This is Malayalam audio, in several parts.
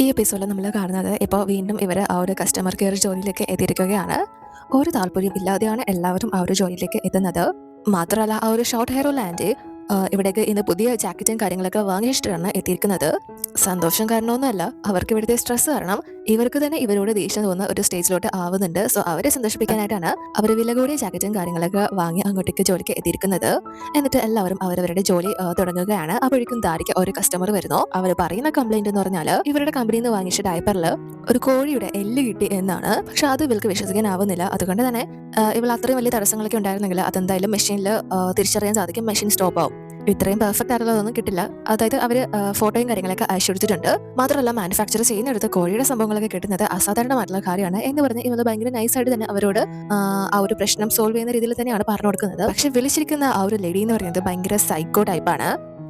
ഈ എപ്പിസോഡിൽ നമ്മൾ കാണുന്നത് ഇപ്പോൾ വീണ്ടും ഇവർ ആ ഒരു കസ്റ്റമർ കെയർ ജോലിയിലേക്ക് എത്തിയിരിക്കുകയാണ്. ഒരു താല്പര്യം ഇല്ലാതെയാണ് എല്ലാവരും ആ ഒരു ജോലിയിലേക്ക് എത്തുന്നത്. മാത്രമല്ല ആ ഒരു ഷോർട്ട് ഹെയർ ഉള്ള ആൻറ്റി ഇവിടേക്ക് ഇന്ന് പുതിയ ജാക്കറ്റും കാര്യങ്ങളൊക്കെ വാങ്ങിച്ചിട്ടാണ് എത്തിയിരിക്കുന്നത്. സന്തോഷം കാരണമൊന്നുമല്ല, അവർക്ക് ഇവിടുത്തെ സ്ട്രെസ് കാരണം ഇവർക്ക് തന്നെ ഇവരോട് ദേഷ്യം തോന്നുന്ന ഒരു സ്റ്റേജിലോട്ട് ആവുന്നുണ്ട്. സോ അവരെ സന്തോഷിപ്പിക്കാനായിട്ടാണ് അവർ വില കൂടിയ ജാക്കറ്റും കാര്യങ്ങളൊക്കെ വാങ്ങി അങ്ങോട്ടേക്ക് ജോലിക്ക് എത്തിയിരിക്കുന്നത്. എന്നിട്ട് എല്ലാവരും അവരവരുടെ ജോലി തുടങ്ങുകയാണ്. അപ്പോഴേക്കും ദാരിക്ക് ഒരു കസ്റ്റമർ വരുന്നു. അവർ പറയുന്ന കംപ്ലൈന്റ് എന്ന് പറഞ്ഞാൽ ഇവരുടെ കമ്പനിയിൽ നിന്ന് വാങ്ങിച്ച ഡയപ്പറിൽ ഒരു കോഴിയുടെ എല്ല് കിട്ടി എന്നാണ്. പക്ഷെ അത് ഇവർക്ക് വിശ്വസിക്കാനാവുന്നില്ല. അതുകൊണ്ട് തന്നെ ഇവൾ അത്രയും വലിയ തടസ്സങ്ങളൊക്കെ ഉണ്ടായിരുന്നെങ്കിൽ അതെന്തായാലും മെഷീനിൽ തിരിച്ചറിയാൻ സാധിക്കും. മെഷീൻ സ്റ്റോപ്പ് ആവും. ഇത്രയും പെർഫെക്റ്റ് ആയിട്ടുള്ളതൊന്നും കിട്ടില്ല. അതായത് അവർ ഫോട്ടോയും കാര്യങ്ങളൊക്കെ അയച്ചു കൊടുത്തിട്ടുണ്ട്. മാത്രമല്ല മാനുഫാക്ചർ ചെയ്യുന്നിടത്ത് കോഴിയുടെ സംഭവങ്ങളൊക്കെ കിട്ടുന്നത് അസാധാരണമായിട്ടുള്ള കാര്യമാണ് എന്ന് പറഞ്ഞ് ഇവൾ ഭയങ്കര നൈസായിട്ട് തന്നെ അവരോട് ആ ഒരു പ്രശ്നം സോൾവ് ചെയ്യുന്ന രീതിയിൽ തന്നെയാണ് പറഞ്ഞു കൊടുക്കുന്നത്. പക്ഷെ വിളിച്ചിരിക്കുന്ന ആ ഒരു ലേഡി എന്ന് പറയുന്നത് ഭയങ്കര സൈക്കോ ടൈപ്പാണ്.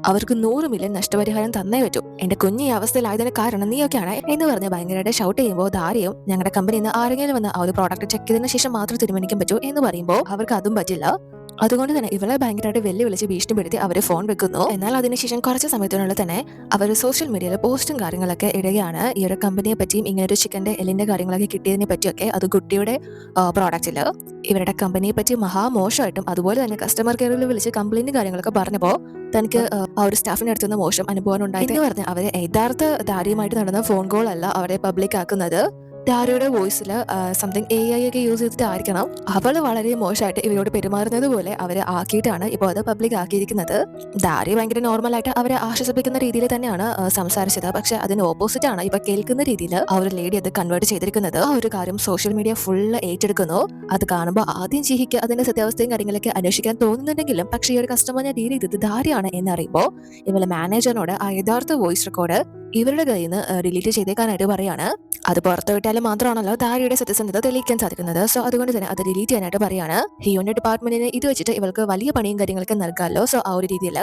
അവർക്ക് 100 മില്യൺ നഷ്ടപരിഹാരം തന്നേ പറ്റൂ. എന്റെ കുഞ്ഞ് ഈ അവസ്ഥയിലായതിന് കാരണം നീയൊക്കെയാണ് എന്ന് പറഞ്ഞ് ഭയങ്കരമായിട്ട് ഷൗട്ട് ചെയ്യുമ്പോൾ ധാരയും ഞങ്ങളുടെ കമ്പനിയിൽ നിന്ന് ആരെങ്കിലും വന്ന് ആ ഒരു പ്രോഡക്റ്റ് ചെക്ക് ചെയ്തതിനു ശേഷം മാത്രം തീരുമാനിക്കാൻ പറ്റൂ എന്ന് പറയുമ്പോൾ അവർക്ക് അതും പറ്റില്ല. അതുകൊണ്ട് തന്നെ ഇവളെ ഭയങ്കരമായിട്ട് വെല്ലുവിളിച്ച് ഭീഷണിപ്പെടുത്തി അവർ ഫോൺ വെക്കുന്നു. എന്നാൽ അതിനുശേഷം കുറച്ച് സമയത്തിനുള്ളിൽ തന്നെ അവർ സോഷ്യൽ മീഡിയയിൽ പോസ്റ്റും കാര്യങ്ങളൊക്കെ ഇടുകയാണ്. ഈ ഒരു കമ്പനിയെ പറ്റിയും ഇങ്ങനെ ഒരു ചിക്കന്റെ എല്ലിന്റെ കാര്യങ്ങളൊക്കെ കിട്ടിയതിനെ പറ്റിയൊക്കെ അത് കുട്ടിയുടെ പ്രോഡക്റ്റില് ഇവരുടെ കമ്പനിയെ പറ്റി മഹാമോശമായിട്ടും അതുപോലെ തന്നെ കസ്റ്റമർ കെയറിൽ വിളിച്ച് കംപ്ലൈന്റ് കാര്യങ്ങളൊക്കെ പറഞ്ഞപ്പോൾ തനിക്ക് ആ ഒരു സ്റ്റാഫിന്റെ അടുത്തുനിന്ന് മോശം അനുഭവം ഉണ്ടായി എന്ന് പറഞ്ഞ് അവര് യഥാർത്ഥ ദാരിയുമായിട്ട് നടന്ന ഫോൺ കോൾ അല്ല അവരെ പബ്ലിക് ആക്കുന്നത്. ദാരിയുടെ വോയിസിൽ സംതിങ് AI ഒക്കെ യൂസ് ചെയ്തിട്ടായിരിക്കണം അവൾ വളരെ മോശമായിട്ട് ഇവരോട് പെരുമാറുന്നത് പോലെ അവരെ ആക്കിയിട്ടാണ് ഇപ്പോൾ അത് പബ്ലിക് ആക്കിയിരിക്കുന്നത്. ദാരി ഭയങ്കര നോർമലായിട്ട് അവരെ ആശ്വസിപ്പിക്കുന്ന രീതിയിൽ തന്നെയാണ് സംസാരിച്ചത്. പക്ഷെ അതിന് ഓപ്പോസിറ്റ് ആണ് ഇപ്പൊ കേൾക്കുന്ന രീതിയിൽ ആ ഒരു ലേഡി അത് കൺവേർട്ട് ചെയ്തിരിക്കുന്നത്. ആ ഒരു കാര്യം സോഷ്യൽ മീഡിയ ഫുള്ള് ഏറ്റെടുക്കുന്നു. അത് കാണുമ്പോൾ ആദ്യം ജിഹിക്ക് അതിന്റെ സത്യാവസ്ഥയും കാര്യങ്ങളൊക്കെ അന്വേഷിക്കാൻ തോന്നുന്നുണ്ടെങ്കിലും പക്ഷേ ഈ ഒരു കസ്റ്റമറിനെ ഡീൽ ചെയ്തത് ദാരിയാണ് എന്നറിയുമ്പോൾ ഇവളെ മാനേജറിനോട് ആ യഥാർത്ഥ വോയിസ് റെക്കോർഡ് ഇവരുടെ കയ്യിൽ നിന്ന് ഡിലീറ്റ് ചെയ്തേക്കാനായിട്ട് പറയാണ്. അത് പുറത്തു വിട്ടാലും മാത്രമാണല്ലോ ദാരിയുടെ സത്യസന്ധത തെളിയിക്കാൻ സാധിക്കുന്നത്. സോ അതുകൊണ്ട് തന്നെ അത് ഡിലീറ്റ് ചെയ്യാനായിട്ട് പറയാണ്. ഹിയോന്റെ ഡിപ്പാർട്ട്മെന്റിന് ഇത് വെച്ചിട്ട് ഇവൾക്ക് വലിയ പണിയും കാര്യങ്ങളൊക്കെ നൽകാമല്ലോ. സോ ആ ഒരു രീതിയിൽ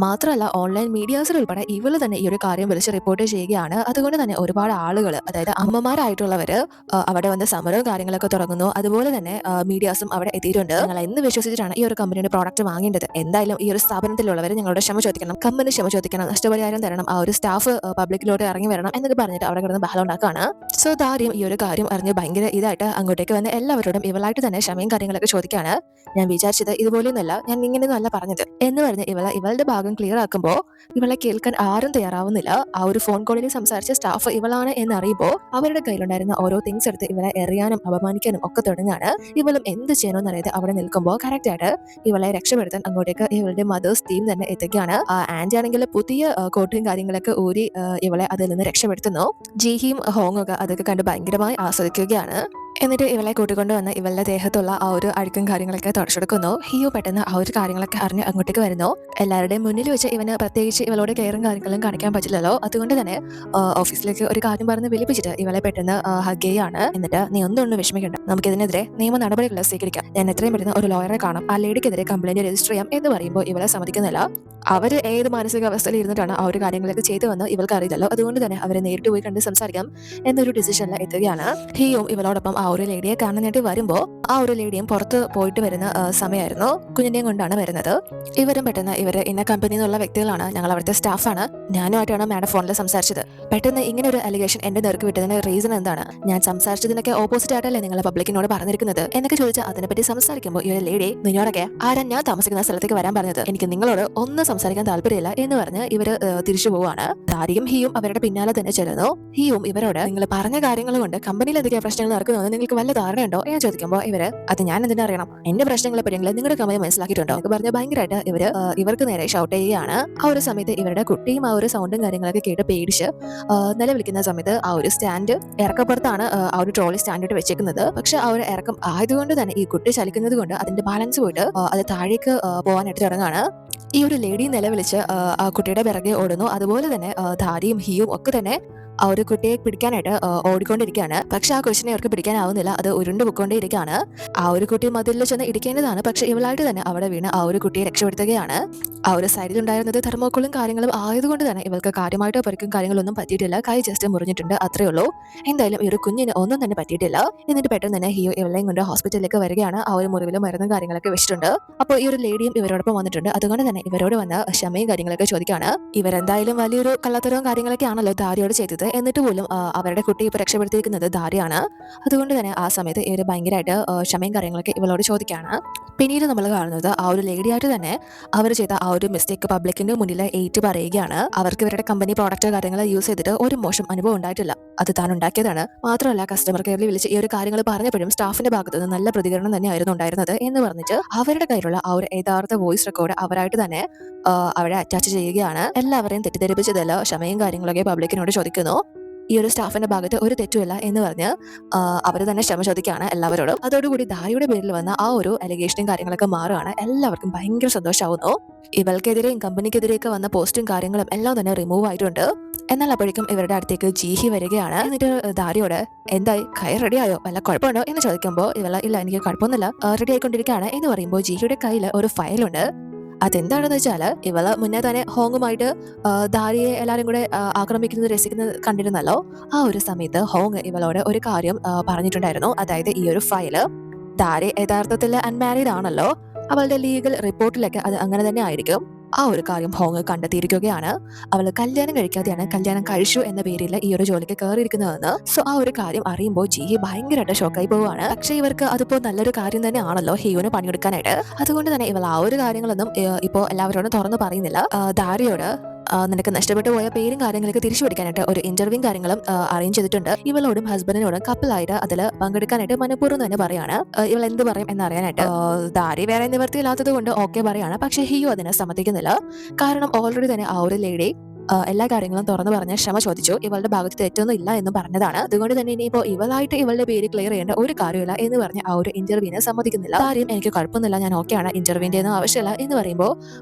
മാത്രമല്ല ഓൺലൈൻ മീഡിയാസിൽ ഉൾപ്പെടെ ഇവള് തന്നെ ഈ ഒരു കാര്യം വിളിച്ച് റിപ്പോർട്ട് ചെയ്യുകയാണ്. അതുകൊണ്ട് തന്നെ ഒരുപാട് ആളുകൾ അതായത് അമ്മമാരായിട്ടുള്ളവര് അവിടെ വന്ന് സമരവും കാര്യങ്ങളൊക്കെ തുടങ്ങുന്നു. അതുപോലെ തന്നെ മീഡിയാസും അവിടെ എത്തിയിട്ടുണ്ട്. ഞങ്ങൾ എന്ന് വിശ്വസിച്ചിട്ടാണ് ഈ ഒരു കമ്പനിയുടെ പ്രോഡക്റ്റ് വാങ്ങേണ്ടത്. എന്തായാലും ഈ ഒരു സ്ഥാപനത്തിലുള്ളവർ ഞങ്ങളുടെ ക്ഷമ ചോദിക്കണം, കമ്പനി ക്ഷമ ചോദിക്കണം, നഷ്ടപരിഹാരം തരണം, ആ ഒരു സ്റ്റാഫ് പബ്ലിക്കിലോട്ട് ഇറങ്ങി വരണം എന്നൊക്കെ പറഞ്ഞിട്ട് അവിടെ കിടന്ന് ബഹളം ഉണ്ടാക്കുകയാണ്. സോ ദാരിയും ഈ ഒരു കാര്യം അറിഞ്ഞ് ഭയങ്കര ഇതായിട്ട് അങ്ങോട്ടേക്ക് വന്ന് എല്ലാവരോടും ഇവളായിട്ട് തന്നെ ക്ഷമയും കാര്യങ്ങളൊക്കെ ചോദിക്കുകയാണ്. ഞാൻ വിചാരിച്ചത് ഇതുപോലെയൊന്നുമല്ല, ഞാൻ ഇങ്ങനെയൊന്നും അല്ല പറഞ്ഞത് എന്ന് പറഞ്ഞ് ഇവളുടെ ഭാഗം ക്ലിയർ ആക്കുമ്പോൾ ഇവളെ കേൾക്കാൻ ആരും തയ്യാറാവുന്നില്ല. ആ ഒരു ഫോൺ കോളിൽ സംസാരിച്ച സ്റ്റാഫ് ഇവളാണ് എന്നറിയുമ്പോൾ അവരുടെ കയ്യിലുണ്ടായിരുന്ന ഓരോ തിങ്സ് എടുത്ത് ഇവളെ എറിയാനും അപമാനിക്കാനും ഒക്കെ തുടങ്ങാണ്. ഇവളും എന്ത് ചെയ്യണമെന്ന് അറിയാതെ അവിടെ നിൽക്കുമ്പോൾ കറക്റ്റ് ആയിട്ട് ഇവളെ രക്ഷപ്പെടുത്താൻ അങ്ങോട്ടേക്ക് ഇവളുടെ മദേഴ്സ് ടീം തന്നെ എത്തുകയാണ്. ആ ആന്റി ആണെങ്കിൽ പുതിയ കോട്ടും കാര്യങ്ങളൊക്കെ ഊരി ഇവളെ അതിൽ നിന്ന് രക്ഷപ്പെടുത്തുന്നു. ജിഹിയും ഹോങ്ങും ഒക്കെ അതൊക്കെ കണ്ട് ഭയങ്കരമായി ആസ്വദിക്കുകയാണ്. എന്നിട്ട് ഇവളെ കൂട്ടിക്കൊണ്ട് വന്ന് ഇവളുടെ ദേഹത്തുള്ള ആ ഒരു അഴുക്കും കാര്യങ്ങളൊക്കെ തുടച്ചെടുക്കുന്നു. ഹിയോ പെട്ടെന്ന് ആ ഒരു കാര്യങ്ങളൊക്കെ അറിഞ്ഞ് അങ്ങോട്ടേക്ക് വരുന്നു. എല്ലാവരുടെയും മുന്നിൽ വെച്ച് ഇവന് പ്രത്യേകിച്ച് ഇവളോട് കെയറും കാര്യങ്ങളും കാണിക്കാൻ പറ്റില്ലല്ലോ. അതുകൊണ്ട് തന്നെ ഓഫീസിലേക്ക് ഒരു കാര്യം പറഞ്ഞ് വിളിപ്പിച്ചിട്ട് ഇവളെ പെട്ടെന്ന് ഹഗ് ചെയ്യാണ്. എന്നിട്ട് നീ ഒന്നും വിഷമിക്കണ്ട, നമുക്കിതിനെതിരെ നിയമ നടപടികൾ സ്വീകരിക്കാം. ഞാൻ എത്രയും പെട്ടെന്ന് ഒരു ലോയറെ കാണാം, ആ ലേഡിക്കെതിരെ കംപ്ലൈന്റ് രജിസ്റ്റർ ചെയ്യാം എന്ന് പറയുമ്പോൾ ഇവളെ സമ്മതിക്കുന്നില്ല. അവർ ഏത് മാനസികാവസ്ഥയിൽ ഇരുന്നിട്ടാണ് ആ ഒരു കാര്യങ്ങളൊക്കെ ചെയ്തു വന്ന് ഇവൾക്ക് അറിയില്ലല്ലോ. അതുകൊണ്ട് തന്നെ അവരെ നേരിട്ട് പോയി കണ്ട് സംസാരിക്കാം എന്നൊരു ഡിസിഷനിൽ എത്തുകയാണ്. ഹിയും ഇവളോടൊപ്പം ആ ഒരു ലേഡിയെ കാണാനായിട്ട് വരുമ്പോൾ ആ ഒരു ലേഡിയും പുറത്ത് പോയിട്ട് വരുന്ന സമയമായിരുന്നു. കുഞ്ഞിനെയും കൊണ്ടാണ് വരുന്നത്. ഇവരും പെട്ടെന്ന് ഇവര് ഇന്ന കമ്പനി എന്നുള്ള വ്യക്തികളാണ്, ഞങ്ങൾ അവിടുത്തെ സ്റ്റാഫാണ്, ഞാനുമായിട്ടാണ് മാഡം ഫോണിൽ സംസാരിച്ചത്. പെട്ടെന്ന് ഇങ്ങനെ ഒരു അലിഗേഷൻ എന്റെ നേർക്ക് വിട്ടതിന് റീസൺ എന്താണ്? ഞാൻ സംസാരിച്ചതിനൊക്കെ ഓപ്പോസിറ്റ് ആയിട്ടല്ലേ നിങ്ങൾ പബ്ലിക്കിനോട് പറഞ്ഞിരിക്കുന്നത് എന്നൊക്കെ ചോദിച്ചാൽ അതിനെപ്പറ്റി സംസാരിക്കുമ്പോൾ ഈ ഒരു ലേഡി നിന്നോടൊക്കെ ആരാ ഞാൻ താമസിക്കുന്ന സ്ഥലത്തേക്ക് വരാൻ പറഞ്ഞത്? എനിക്ക് നിങ്ങളോട് ഒന്നും സംസാരിക്കാൻ താല്പര്യമില്ല എന്ന് പറഞ്ഞ് ഇവര് തിരിച്ചു പോവാണ്. ദാരിയും ഹിയും അവരുടെ പിന്നാലെ തന്നെ ചെല്ലുന്നു. ഹിയും ഇവരോട് നിങ്ങൾ പറഞ്ഞ കാര്യങ്ങൾ കൊണ്ട് കമ്പനിയിൽ എന്തൊക്കെയാ പ്രശ്നങ്ങൾ നടക്കുന്നത് നിങ്ങൾക്ക് വല്ല ധാരണയുണ്ടോ എന്ന് ചോദിക്കുമ്പോൾ ഇവര് അത് ഞാൻ എന്തിനാ അറിയണം, എന്റെ പ്രശ്നങ്ങളെ പറ്റിയെങ്കിലും നിങ്ങളുടെ കമ്പനി മനസ്സിലാക്കിയിട്ടുണ്ടോ എന്ന് പറഞ്ഞ് ഭയങ്കരമായിട്ട് ഇവർക്ക് നേരെ ഷൗട്ട് ചെയ്യുകയാണ്. ആ ഒരു സമയത്ത് ഇവരുടെ കുട്ടിയും ആ ഒരു സൗണ്ടും കാര്യങ്ങളൊക്കെ കേട്ട് പേടിച്ച് നിലവിളിക്കുന്ന സമയത്ത് ആ ഒരു സ്റ്റാൻഡ് ഇറക്കപ്പുറത്താണ് ആ ഒരു ട്രോളി സ്റ്റാൻഡിട്ട് വെച്ചേക്കുന്നത്. പക്ഷെ ആ ഒരു ഇറക്കം ആയതുകൊണ്ട് തന്നെ ഈ കുട്ടി ചലിക്കുന്നത് കൊണ്ട് അതിന്റെ ബാലൻസ് പോയിട്ട് അത് താഴേക്ക് പോകാനായിട്ട് തുടങ്ങാണ്. ഈ ഒരു ലേഡി നിലവിളിച്ച് ആ കുട്ടിയുടെ പിറകെ ഓടുന്നു. അതുപോലെ തന്നെ ധാരിയും ഹിയും ഒക്കെ തന്നെ ആ ഒരു കുട്ടിയെ പിടിക്കാനായിട്ട് ഓടിക്കൊണ്ടിരിക്കുകയാണ്. പക്ഷെ ആ കൊച്ചിനെ അവർക്ക് പിടിക്കാനാവുന്നില്ല, അത് ഉരുണ്ട് പൊയ്ക്കൊണ്ടേയിരിക്കുകയാണ്. ആ ഒരു കുട്ടി മതിലിൽ ചെന്ന് ഇടിക്കേണ്ടതാണ്, പക്ഷെ ഇവളായിട്ട് തന്നെ അവിടെ വീണ് ആ ഒരു കുട്ടിയെ രക്ഷപ്പെടുത്തുകയാണ്. ആ ഒരു സൈഡിലുണ്ടായിരുന്നത് തെർമോക്കോളും കാര്യങ്ങളും ആയതുകൊണ്ട് തന്നെ ഇവൾക്ക് കാര്യമായിട്ട് പരിക്കും കാര്യങ്ങളൊന്നും പറ്റിയിട്ടില്ല. കൈ ജസ്റ്റ് മുറിഞ്ഞിട്ടുണ്ട്, അത്രേ ഉള്ളൂ. എന്തായാലും ഈ ഒരു കുഞ്ഞിന് ഒന്നും തന്നെ പറ്റിയിട്ടില്ല. എന്നിട്ട് പെട്ടെന്ന് തന്നെ ഹിയോ ഇവളെയും കൊണ്ട് ഹോസ്പിറ്റലിലേക്ക് വരികയാണ്. ആ ഒരു മുറിവിലും മരുന്നും കാര്യങ്ങളൊക്കെ വെച്ചിട്ടുണ്ട്. അപ്പോൾ ഈ ഒരു ലേഡിയും ഇവരോടൊപ്പം വന്നിട്ടുണ്ട്. അതുകൊണ്ട് തന്നെ ഇവരോട് വന്ന് ക്ഷമയും കാര്യങ്ങളൊക്കെ ചോദിക്കുകയാണ്. ഇവരെന്തായാലും വലിയൊരു കള്ളത്തരവും കാര്യങ്ങളൊക്കെ ആണല്ലോ ദാരിയോട് ചെയ്തത് എന്നിട്ട് പോലും അവരുടെ കുട്ടി ഇപ്പോൾ രക്ഷപ്പെടുത്തിയിരിക്കുന്നത് ദാരിയാണ്. അതുകൊണ്ട് തന്നെ ആ സമയത്ത് ഇവർ ഭയങ്കരമായിട്ട് ക്ഷമയും കാര്യങ്ങളൊക്കെ ഇവളോട് ചോദിക്കുകയാണ്. പിന്നീട് നമ്മൾ കാണുന്നത് ആ ഒരു ലേഡിയായിട്ട് തന്നെ അവർ ചെയ്ത ആ ഒരു മിസ്റ്റേക്ക് പബ്ലിക്കിന്റെ മുന്നിൽ ഏറ്റു പറയുകയാണ്. അവർക്ക് ഇവരുടെ കമ്പനി പ്രോഡക്റ്റ് കാര്യങ്ങൾ യൂസ് ചെയ്തിട്ട് ഒരു മോശം അനുഭവം ഉണ്ടായിട്ടില്ല, അത് താൻ ഉണ്ടാക്കിയതാണ്. മാത്രമല്ല കസ്റ്റമർ കെയറിൽ വിളിച്ച് ഈ ഒരു കാര്യങ്ങൾ പറഞ്ഞപ്പോഴും സ്റ്റാഫിന്റെ ഭാഗത്ത് നിന്ന് നല്ല പ്രതികരണം തന്നെയായിരുന്നു ഉണ്ടായിരുന്നത് എന്ന് പറഞ്ഞിട്ട് അവരുടെ കയ്യിലുള്ള ആ ഒരു യഥാർത്ഥ വോയിസ് റെക്കോർഡ് അവരായിട്ട് തന്നെ അവിടെ അറ്റാച്ച് ചെയ്യുകയാണ്. എല്ലാവരെയും തെറ്റിദ്ധരിപ്പിച്ചതല്ല ക്ഷമയും കാര്യങ്ങളൊക്കെ പബ്ലിക്കിനോട് ചോദിക്കുന്നു. ഈ ഒരു സ്റ്റാഫിന്റെ ഭാഗത്ത് ഒരു തെറ്റുമില്ല എന്ന് പറഞ്ഞ് അവർ തന്നെ ക്ഷമ ചോദിക്കുകയാണ് എല്ലാവരോടും. അതോടുകൂടി ദാരിയുടെ പേരിൽ വന്ന ആ ഒരു അലിഗേഷനും കാര്യങ്ങളൊക്കെ മാറുകയാണ്. എല്ലാവർക്കും ഭയങ്കര സന്തോഷമാവുന്നു. ഇവൾക്കെതിരെയും കമ്പനിക്കെതിരെയൊക്കെ വന്ന പോസ്റ്റും കാര്യങ്ങളും എല്ലാം തന്നെ റിമൂവ് ആയിട്ടുണ്ട്. എന്നാൽ അപ്പോഴേക്കും ഇവരുടെ അടുത്തേക്ക് ജീഹി വരികയാണ്. എന്നിട്ട് ദാരിയോട് എന്തായി, കൈ റെഡി ആയോ, വല്ല കുഴപ്പമുണ്ടോ എന്ന് ചോദിക്കുമ്പോൾ ഇവള ഇല്ല എനിക്ക് കുഴപ്പമൊന്നുമില്ല റെഡി ആയിക്കൊണ്ടിരിക്കുകയാണ് എന്ന് പറയുമ്പോൾ ജീഹിയുടെ കയ്യിൽ ഒരു ഫയലുണ്ട്. അതെന്താണെന്ന് വെച്ചാൽ ഇവള് മുന്നേ തന്നെ ഹോങ്ങുമായിട്ട് ദാരിയെ എല്ലാവരും കൂടെ ആക്രമിക്കുന്നത് രസിക്കുന്നത് കണ്ടിരുന്നല്ലോ. ആ ഒരു സമയത്ത് ഹോങ് ഇവളോട് ഒരു കാര്യം പറഞ്ഞിട്ടുണ്ടായിരുന്നു. അതായത് ഈ ഒരു ഫയല് ദാരി യഥാർത്ഥത്തിൽ അൺമാരീഡ് ആണല്ലോ, അവളുടെ ലീഗൽ റിപ്പോർട്ടിലൊക്കെ അത് അങ്ങനെ തന്നെ ആയിരിക്കും. ആ ഒരു കാര്യം ഹോങ് കണ്ടെത്തിയിരിക്കുകയാണ്. അവള് കല്യാണം കഴിക്കാതെയാണ് കല്യാണം കഴിച്ചു എന്ന പേരിൽ ഈ ഒരു ജോലിക്ക് കയറിയിരിക്കുന്നതെന്ന്. സോ ആ ഒരു കാര്യം അറിയുമ്പോൾ ജി ഭയങ്കരമായിട്ട് ഷോക്കായി പോവുകയാണ്. പക്ഷെ ഇവർക്ക് അതിപ്പോ നല്ലൊരു കാര്യം തന്നെ ആണല്ലോ ഹിയോന് പണിയെടുക്കാനായിട്ട്. അതുകൊണ്ട് തന്നെ ഇവൾ ആ ഒരു കാര്യങ്ങളൊന്നും ഇപ്പോ എല്ലാവരോടും തുറന്നു പറയുന്നില്ല. ദാരിയോട് നിനക്ക് നഷ്ടപ്പെട്ടു പോയ പേരും കാര്യങ്ങളൊക്കെ തിരിച്ചു പിടിക്കാനായിട്ട് ഒരു ഇന്റർവ്യൂ കാര്യങ്ങളും അറേഞ്ച് ചെയ്തിട്ടുണ്ട്. ഇവളോടും ഹസ്ബൻഡിനോടും കപ്പിളായിട്ട് അതിൽ പങ്കെടുക്കാനായിട്ട് മനഃപൂർവ്വം തന്നെ പറയാണ്. ഇവൾ എന്ത് പറയും എന്നറിയാനായിട്ട് ദാരി വേറെ നിവർത്തിയില്ലാത്തത് കൊണ്ട് ഓക്കെ പറയാണ്. പക്ഷെ ഹിയോ അതിനെ സമ്മതിക്കുന്നില്ല. കാരണം ഓൾറെഡി തന്നെ ആ ഒരു ലേഡി എല്ലാ കാര്യങ്ങളും തുറന്നു പറഞ്ഞ് ക്ഷമ ചോദിച്ചു. ഇവളുടെ ഭാഗത്ത് തെറ്റൊന്നും ഇല്ല എന്ന് പറഞ്ഞതാണ്. അതുകൊണ്ട് തന്നെ ഇനിയിപ്പോ ഇവളായിട്ട് ഇവളുടെ പേര് ക്ലിയർ ചെയ്യേണ്ട ഒരു കാര്യമില്ല എന്ന് പറഞ്ഞ് ആ ഒരു ഇന്റർവ്യൂവിനെ സമ്മതിക്കുന്നില്ല. കാര്യം എനിക്ക് കുഴപ്പമൊന്നുമില്ല, ഞാൻ ഓക്കെയാണ്, ഇന്റർവ്യൂവിന്റെ ഒന്നും ആവശ്യമില്ല എന്ന് പറയുമ്പോൾ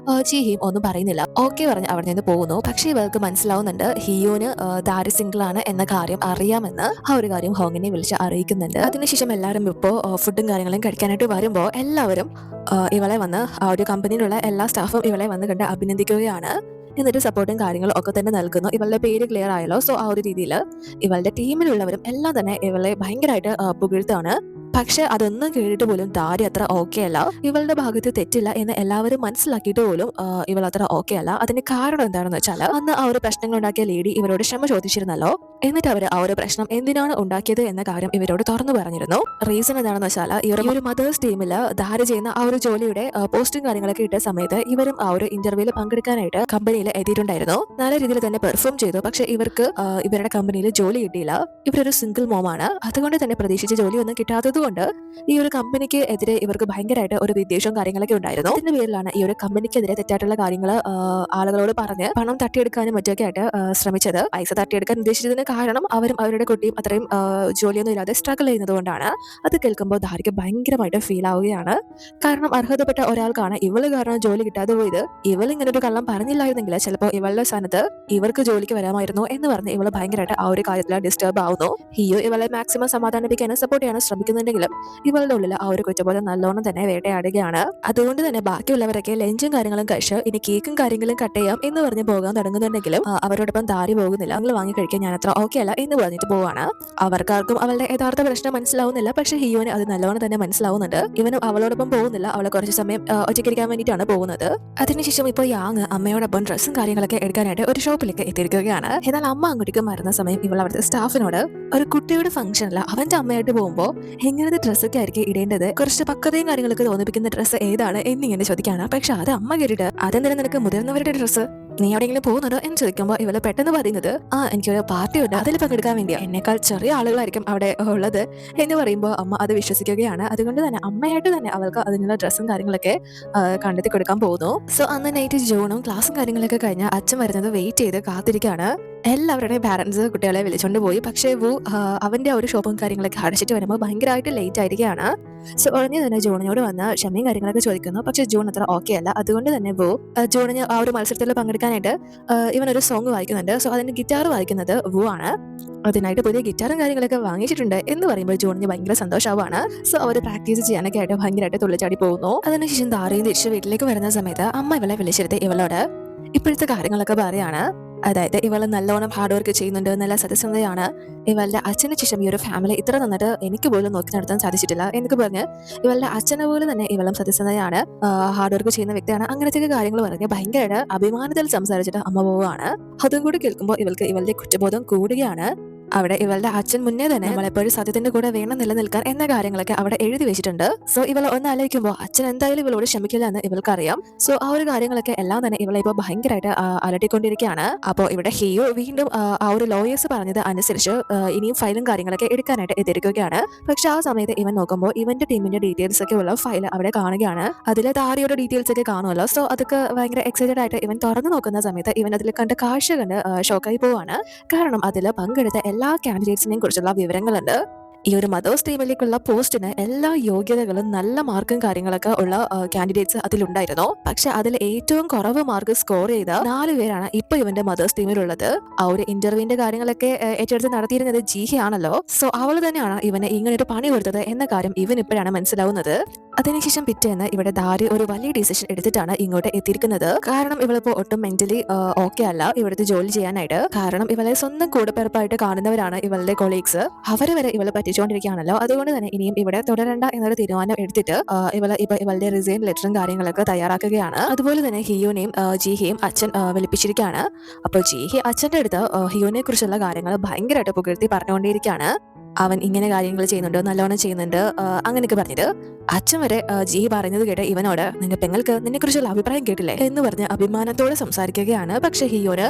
ചീഹിയും ഒന്നും പറയുന്നില്ല. ഓക്കെ പറഞ്ഞ് അവിടെ നിന്ന് പോകുന്നു. പക്ഷെ ഇവൾക്ക് മനസ്സിലാവുന്നുണ്ട് ഹിയോന് ദാരി സിംഗിൾ ആണ് എന്ന കാര്യം അറിയാമെന്ന്. ആ ഒരു കാര്യം ഹോങ്ങിനെ വിളിച്ച് അറിയിക്കുന്നുണ്ട്. അതിനുശേഷം എല്ലാവരും ഇപ്പോൾ ഫുഡും കാര്യങ്ങളും കഴിക്കാനായിട്ട് വരുമ്പോൾ എല്ലാവരും ഇവളെ വന്ന് ആ ഒരു കമ്പനിയിലുള്ള എല്ലാ സ്റ്റാഫും ഇവളെ വന്ന് കണ്ട് അഭിനന്ദിക്കുകയാണ്. എന്നിട്ട് സപ്പോർട്ടും കാര്യങ്ങളും ഒക്കെ തന്നെ നൽകുന്നു. ഇവളുടെ പേര് ക്ലിയർ ആയല്ലോ. സോ ആ ഒരു രീതിയിൽ ഇവളുടെ ടീമിലുള്ളവരും എല്ലാം തന്നെ ഇവളെ ഭയങ്കരമായിട്ട് പുകഴ്ത്താണ്. പക്ഷെ അതൊന്നും കേട്ടിട്ട് പോലും ദാരി അത്ര ഓക്കെ അല്ല. ഇവളുടെ ഭാഗത്ത് തെറ്റില്ല എന്ന് എല്ലാവരും മനസ്സിലാക്കിയിട്ട് പോലും ഇവൾ അത്ര ഓക്കെ അല്ല. അതിന് കാരണം എന്താണെന്ന് വെച്ചാൽ അന്ന് ആ ഒരു പ്രശ്നങ്ങൾ ഉണ്ടാക്കിയ ലേഡി ഇവരോട് ക്ഷമ ചോദിച്ചിരുന്നല്ലോ. എന്നിട്ട് അവർ ആ ഒരു പ്രശ്നം എന്തിനാണ് ഉണ്ടാക്കിയത് എന്ന കാര്യം ഇവരോട് തുറന്നു പറഞ്ഞിരുന്നു. റീസൺ എന്താണെന്ന് വെച്ചാൽ ഈ ഒരു മദേഴ്സ് ടീമിൽ ദാരി ചെയ്യുന്ന ആ ഒരു ജോലിയുടെ പോസ്റ്റും കാര്യങ്ങളൊക്കെ ഇട്ട സമയത്ത് ഇവരും ആ ഒരു ഇന്റർവ്യൂവിൽ പങ്കെടുക്കാനായിട്ട് കമ്പനിയിൽ എത്തിയിട്ടുണ്ടായിരുന്നു. നല്ല രീതിയിൽ തന്നെ പെർഫോം ചെയ്തു. പക്ഷെ ഇവർക്ക് ഇവരുടെ കമ്പനിയിൽ ജോലി കിട്ടിയില്ല. ഇവരൊരു സിംഗിൾ മോമാണ്. അതുകൊണ്ട് തന്നെ പ്രതീക്ഷിച്ച ജോലിയൊന്നും കിട്ടാത്തത് കൊണ്ട് ഈ ഒരു കമ്പനിക്ക് എതിരെ ഇവർക്ക് ഭയങ്കരമായിട്ട് ഒരു വിദ്വേഷവും കാര്യങ്ങളൊക്കെ ഉണ്ടായിരുന്നു. ഇതിന്റെ പേരിലാണ് ഈ ഒരു കമ്പനിക്കെതിരെ തെറ്റായിട്ടുള്ള കാര്യങ്ങൾ ആളുകളോട് പറഞ്ഞ് പണം തട്ടിയെടുക്കാനും മറ്റൊക്കെ ആയിട്ട് ശ്രമിച്ചത്. പൈസ തട്ടിയെടുക്കാൻ ഉദ്ദേശിച്ചതിന് കാരണം അവരും അവരുടെ കുട്ടിയും അത്രയും ജോലിയൊന്നും ഇല്ലാതെ സ്ട്രഗിൾ ചെയ്യുന്നത് കൊണ്ടാണ്. അത് കേൾക്കുമ്പോൾ ദാരിക്ക് ഭയങ്കരമായിട്ട് ഫീൽ ആവുകയാണ്. കാരണം അർഹതപ്പെട്ട ഒരാൾക്കാണ് ഇവള് കാരണം ജോലി കിട്ടാതെ പോയത്. ഇവൾ ഇങ്ങനെ ഒരു കള്ളം പറഞ്ഞില്ലായിരുന്നെങ്കിൽ ചിലപ്പോൾ ഇവളുടെ സ്ഥാനത്ത് ഇവർക്ക് ജോലിക്ക് വരാമായിരുന്നു എന്ന് പറഞ്ഞ് ഇവള് ഭയങ്കരമായിട്ട് ആ ഒരു കാര്യത്തിൽ ഡിസ്റ്റർബ് ആവുന്നു. ഹിയോ ഇവളെ മാക്സിമം സമാധാനിപ്പിക്കാനും സപ്പോർട്ട് ചെയ്യാനും ശ്രമിക്കുന്നുണ്ടെങ്കിലും ഇവളുടെ ഉള്ളിൽ ആ ഒരു കുറ്റബോധം നല്ലോണം തന്നെ വേട്ടയാടുകയാണ്. അതുകൊണ്ട് തന്നെ ബാക്കിയുള്ളവരൊക്കെ ലഞ്ചും കാര്യങ്ങളും കഴിച്ച് ഇനി കേക്കും കാര്യങ്ങളും കട്ട് ചെയ്യാം എന്ന് പറഞ്ഞ് പോകാൻ തുടങ്ങുന്നുണ്ടെങ്കിലും അവരോടൊപ്പം ദാരി പോകുന്നില്ല. നിങ്ങൾ വാങ്ങി കഴിക്കാൻ ഞാൻ അത്ര ഓക്കെ അല്ല എന്ന് പറഞ്ഞിട്ട് പോവാണ്. അവർക്കാർക്കും അവളുടെ യഥാർത്ഥ പ്രശ്നം മനസ്സിലാവുന്നില്ല. പക്ഷെ ഹിയോന് അത് നല്ലോണം തന്നെ മനസ്സിലാവുന്നുണ്ട്. ഇവനും അവളോടൊപ്പം പോകുന്നില്ല. അവളെ കുറച്ച് സമയം ഒറ്റയ്ക്കിരിക്കാൻ വേണ്ടിയിട്ടാണ് പോകുന്നത്. അതിനുശേഷം ഇപ്പോൾ യാങ് അമ്മയോടൊപ്പം ഡ്രസ്സും കാര്യങ്ങളൊക്കെ എടുക്കാനായിട്ട് ഒരു ഷോപ്പിലേക്ക് എത്തിയിരിക്കുകയാണ്. എന്നാൽ അമ്മ അങ്ങോട്ടേക്ക് വരുന്ന സമയം ഇവൾ അവിടുത്തെ സ്റ്റാഫിനോട് ഒരു കുട്ടിയുടെ ഫംഗ്ഷനിൽ അവന്റെ അമ്മയായിട്ട് പോകുമ്പോൾ എങ്ങനത്തെ ഡ്രസ്സൊക്കെ ആയിരിക്കും ഇടേണ്ടത്, കുറച്ച് പക്വതയും കാര്യങ്ങളൊക്കെ തോന്നിപ്പിക്കുന്ന ഡ്രസ്സ് ഏതാണ് എന്നിങ്ങനെ ചോദിക്കാണ്. പക്ഷെ അത് അമ്മ കേട്ടിട്ട് അതെന്തിനാ നിനക്ക് മുതിർന്നവരുടെ ഡ്രസ്സ്, നീ എവിടെയെങ്കിലും പോകുന്നുണ്ടോ എന്ന് ചോദിക്കുമ്പോൾ ഇവള് പെട്ടെന്ന് പറയുന്നത് എനിക്കൊരു പാർട്ടി ഉണ്ട്, അതിൽ പങ്കെടുക്കാൻ വേണ്ടിയാ, എന്നേക്കാൾ ചെറിയ ആളുകളായിരിക്കും അവിടെ ഉള്ളത് എന്ന് പറയുമ്പോൾ അമ്മ അത് വിശ്വസിക്കുകയാണ്. അതുകൊണ്ട് തന്നെ അമ്മയായിട്ട് തന്നെ അവൾക്ക് അതിനുള്ള ഡ്രസ്സും കാര്യങ്ങളൊക്കെ കണ്ടെത്തി കൊടുക്കാൻ പോകുന്നു. സോ അന്ന് നൈറ്റ് ജോണും ക്ലാസ്സും കാര്യങ്ങളൊക്കെ കഴിഞ്ഞ് അച്ഛൻ വരുന്നത് വെയിറ്റ് ചെയ്ത് കാത്തിരിക്കുകയാണ്. എല്ലാവരുടെയും പാരന്റ്സ് കുട്ടികളെ വിളിച്ചോണ്ട് പോയി. പക്ഷേ അവന്റെ ഒരു ഷോപ്പും കാര്യങ്ങളൊക്കെ അടച്ചിട്ട് വരുമ്പോൾ ഭയങ്കരമായിട്ട് ലേറ്റ് ആയിരിക്കുകയാണ്. സോ ഉടനെ തന്നെ ജോണിനോട് വന്ന് ക്ഷമയും കാര്യങ്ങളൊക്കെ ചോദിക്കുന്നു. പക്ഷെ ജോൺ അത്ര ഓക്കെ അല്ല. അതുകൊണ്ട് തന്നെ ജോണിന് ആ ഒരു മത്സരത്തിൽ പങ്കെടുക്കാനായിട്ട് ഇവനൊരു സോങ് വായിക്കുന്നുണ്ട്. സോ അതിന്റെ ഗിറ്റാർ വായിക്കുന്നത് ആണ്. അതിനായിട്ട് പുതിയ ഗിറ്റാറും കാര്യങ്ങളൊക്കെ വാങ്ങിച്ചിട്ടുണ്ട് എന്ന് പറയുമ്പോൾ ജോണിന് ഭയങ്കര സന്തോഷമാവാണ്. സോ അവർ പ്രാക്ടീസ് ചെയ്യാനൊക്കെ ആയിട്ട് ഭയങ്കരമായിട്ട് തുള്ളിച്ചാടി പോകുന്നു. അതിനുശേഷം ദാരയും തിരിച്ച് വീട്ടിലേക്ക് വരുന്ന സമയത്ത് അമ്മ ഇവളെ വിളിച്ചിരുത്തി ഇവളോട് ഇപ്പോഴത്തെ കാര്യങ്ങളൊക്കെ പറയാണ്. അതായത് ഇവള് നല്ലോണം ഹാർഡ് വർക്ക് ചെയ്യുന്നുണ്ട്, നല്ല സത്യസന്ധതയാണ്. ഇവളുടെ അച്ഛന് ശേഷം ഈ ഒരു ഫാമിലി ഇത്ര നന്നായിട്ട് എനിക്ക് പോലും നോക്കി നടത്താൻ സാധിച്ചിട്ടില്ല എന്നൊക്കെ പറഞ്ഞ് ഇവളുടെ അച്ഛനെ പോലെ തന്നെ ഇവളും സത്യസന്ധതയാണ്, ഹാർഡ് വർക്ക് ചെയ്യുന്ന വ്യക്തിയാണ്, അങ്ങനത്തെ കാര്യങ്ങൾ പറഞ്ഞ് ഭയങ്കര അഭിമാനത്തിൽ സംസാരിച്ചിട്ട് അമ്മ പോവുകയാണ്. അതും കൂടി കേൾക്കുമ്പോൾ ഇവൾക്ക് ഇവളുടെ കുറ്റബോധം കൂടുകയാണ്. അവിടെ ഇവളുടെ അച്ഛൻ മുന്നേ തന്നെ നമ്മളെപ്പോഴും സത്യത്തിന്റെ കൂടെ വേണം നിലനിൽക്കാൻ എന്ന കാര്യങ്ങളൊക്കെ അവിടെ എഴുതി വെച്ചിട്ടുണ്ട്. സോ ഇവൾ ഒന്ന് ആലോചിക്കുമ്പോൾ അച്ഛൻ എന്തായാലും ഇവളോട് ക്ഷമിക്കില്ല എന്ന് ഇവൾക്കറിയാം. സോ ആ ഒരു കാര്യങ്ങളൊക്കെ എല്ലാം തന്നെ ഇവളെ ഇപ്പോൾ ഭയങ്കരമായിട്ട് അലട്ടിക്കൊണ്ടിരിക്കുകയാണ്. അപ്പോൾ ഇവിടെ ഹിയോ വീണ്ടും ആ ഒരു ലോയേഴ്സ് പറഞ്ഞത് അനുസരിച്ച് ഇനിയും ഫയലും കാര്യങ്ങളൊക്കെ എടുക്കാനായിട്ട് എത്തിയിരിക്കുകയാണ്. പക്ഷെ ആ സമയത്ത് ഇവൻ നോക്കുമ്പോൾ ഇവന്റെ ടീമിന്റെ ഡീറ്റെയിൽസ് ഒക്കെ ഉള്ള ഫയൽ അവിടെ കാണുകയാണ്. അതിലെ താരയുടെ ഡീറ്റെയിൽസ് ഒക്കെ കാണുമല്ലോ. സോ അതൊക്കെ ഭയങ്കര എക്സൈറ്റഡ് ആയിട്ട് ഇവൻ തുറന്നു നോക്കുന്ന സമയത്ത് ഇവൻ അതിൽ കണ്ട കാഴ്ച കണ്ട് ഷോക്കായി പോവാണ്. കാരണം അതിൽ പങ്കെടുത്ത എല്ലാ കാൻഡിഡേറ്റ്സിനെയും കുറിച്ചുള്ള വിവരങ്ങളുണ്ട്. ഈ ഒരു മദേഴ്സ് ടീമിലേക്കുള്ള പോസ്റ്റിന് എല്ലാ യോഗ്യതകളും നല്ല മാർക്കും കാര്യങ്ങളൊക്കെ ഉള്ള കാൻഡിഡേറ്റ്സ് അതിലുണ്ടായിരുന്നു. പക്ഷെ അതിൽ ഏറ്റവും കുറവ് മാർക്ക് സ്കോർ ചെയ്ത 4 പേരാണ് ഇപ്പൊ ഇവന്റെ മദേഴ്സ് ടീമിലുള്ളത്. ആ ഒരു ഇന്റർവ്യൂവിന്റെ കാര്യങ്ങളൊക്കെ ഏറ്റെടുത്ത് നടത്തിയിരുന്നത് ജീഹി ആണല്ലോ. സോ അവള് തന്നെയാണ് ഇവന് ഇങ്ങനെ ഒരു പണി കൊടുത്തത് എന്ന കാര്യം ഇവൻ ഇപ്പോഴാണ് മനസ്സിലാവുന്നത്. അതിനുശേഷം പിറ്റേന്ന് ഇവിടെ ദാരി ഒരു വലിയ ഡിസിഷൻ എടുത്തിട്ടാണ് ഇങ്ങോട്ട് എത്തിയിരിക്കുന്നത്. കാരണം ഇവളിപ്പോ ഒട്ടും മെന്റലി ഓക്കെ അല്ല ഇവിടുത്തെ ജോലി ചെയ്യാനായിട്ട്. കാരണം ഇവളെ സ്വന്തം കൂടെപ്പിറപ്പായിട്ട് കാണുന്നവരാണ് ഇവളുടെ കൊളീഗ്സ്. അവരെ വരെ ഇവളെ പറ്റിച്ചുകൊണ്ടിരിക്കുകയാണല്ലോ. അതുകൊണ്ട് തന്നെ ഇനിയും ഇവിടെ തുടരണ്ട എന്നൊരു തീരുമാനം എടുത്തിട്ട് ഇവളുടെ റിസൈൻ ലെറ്ററും കാര്യങ്ങളൊക്കെ തയ്യാറാക്കുകയാണ്. അതുപോലെ തന്നെ ഹിയോനെയും ജീഹിയും അച്ഛൻ വിളിപ്പിച്ചിരിക്കുകയാണ്. അപ്പോൾ ജീഹി അച്ഛന്റെ അടുത്ത് ഹിയോനെ കുറിച്ചുള്ള കാര്യങ്ങൾ ഭയങ്കരമായിട്ട് പുകഴ്ത്തി പറഞ്ഞുകൊണ്ടിരിക്കുകയാണ്. അവൻ ഇങ്ങനെ കാര്യങ്ങൾ ചെയ്യുന്നുണ്ട്, നല്ലോണം ചെയ്യുന്നുണ്ട്, അങ്ങനെയൊക്കെ പറഞ്ഞിട്ട് അച്ഛൻ വരെ ജീഹി പറയുന്നത് കേട്ട് ഇവനോട് നിന്റെ പെങ്ങൾക്ക് നിന്നെ കുറിച്ചുള്ള അഭിപ്രായം കേട്ടില്ലേ എന്ന് പറഞ്ഞ് അഭിമാനത്തോടെ സംസാരിക്കുകയാണ്. പക്ഷെ ഹിയോന്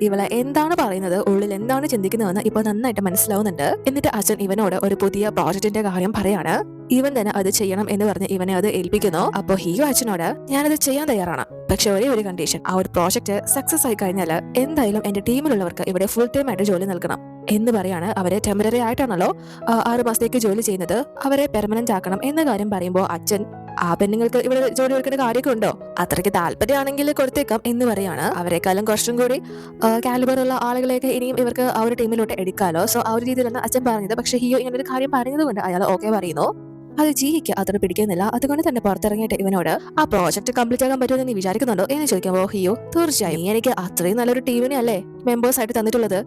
ഇവളെ എന്താണ് പറയുന്നത്, ഉള്ളിൽ എന്താണ് ചിന്തിക്കുന്നതെന്ന് ഇപ്പൊ നന്നായിട്ട് മനസ്സിലാവുന്നുണ്ട്. എന്നിട്ട് അച്ഛൻ ഇവനോട് ഒരു പുതിയ പ്രോജക്റ്റിന്റെ കാര്യം പറയാണ്. ഇവൻ തന്നെ അത് ചെയ്യണം എന്ന് പറഞ്ഞ് ഇവനെ അത് ഏൽപ്പിക്കുന്നു. അപ്പോൾ ഹിയോ അച്ഛനോട് ഞാനത് ചെയ്യാൻ തയ്യാറാണ്, പക്ഷെ ഒരേ ഒരു കണ്ടീഷൻ, ആ ഒരു പ്രോജക്റ്റ് സക്സസ് ആയി കഴിഞ്ഞാൽ എന്തായാലും എന്റെ ടീമിലുള്ളവർക്ക് ഇവിടെ ഫുൾ ടൈം ആയിട്ട് ജോലി നൽകണം എന്ന് പറയാണ്. അവരെ ടെമ്പററി ആയിട്ടാണല്ലോ 6 മാസത്തേക്ക് ജോലി ചെയ്യുന്നത്, അവരെ പെർമനന്റ് ആക്കണം എന്ന കാര്യം പറയുമ്പോൾ അച്ഛൻ ആ പെണ്ണുങ്ങൾക്ക് ഇവിടെ ജോലി കൊടുക്കേണ്ട കാര്യമൊക്കെ ഉണ്ടോ, അത്രയ്ക്ക് താല്പര്യമാണെങ്കിൽ കൊടുത്തേക്കാം എന്ന് പറയാണ്. അവരെക്കാളും കുറച്ചും കൂടി കാലിബർ ഉള്ള ആളുകളെയൊക്കെ ഇനിയും ഇവർക്ക് ആ ഒരു ടീമിലോട്ട് എടുക്കാലോ. സോ ആ ഒരു രീതിയിലാണ് അച്ഛൻ പറഞ്ഞത്. പക്ഷെ ഹിയോ ഇങ്ങനെ ഒരു കാര്യം പറയുന്നത് കൊണ്ട് അയാൾ ഓക്കെ പറയുന്നു. അത് ജീഹിക്ക് അത്ര പിടിക്കുന്നില്ല. അതുകൊണ്ട് തന്നെ പുറത്തിറങ്ങിയിട്ട് ഇവനോട് ആ പ്രോജക്ട് കംപ്ലീറ്റ് ആകാൻ പറ്റുമെന്ന് നീ വിചാരിക്കുന്നുണ്ടോ എന്ന് ചോദിക്കുമ്പോൾ ഹിയോ തീർച്ചയായും, നീ എനിക്ക് അത്രയും നല്ലൊരു ടീമിനെ അല്ലേ മെമ്പേഴ്സ് ആയിട്ട് തന്നിട്ടുള്ളത്,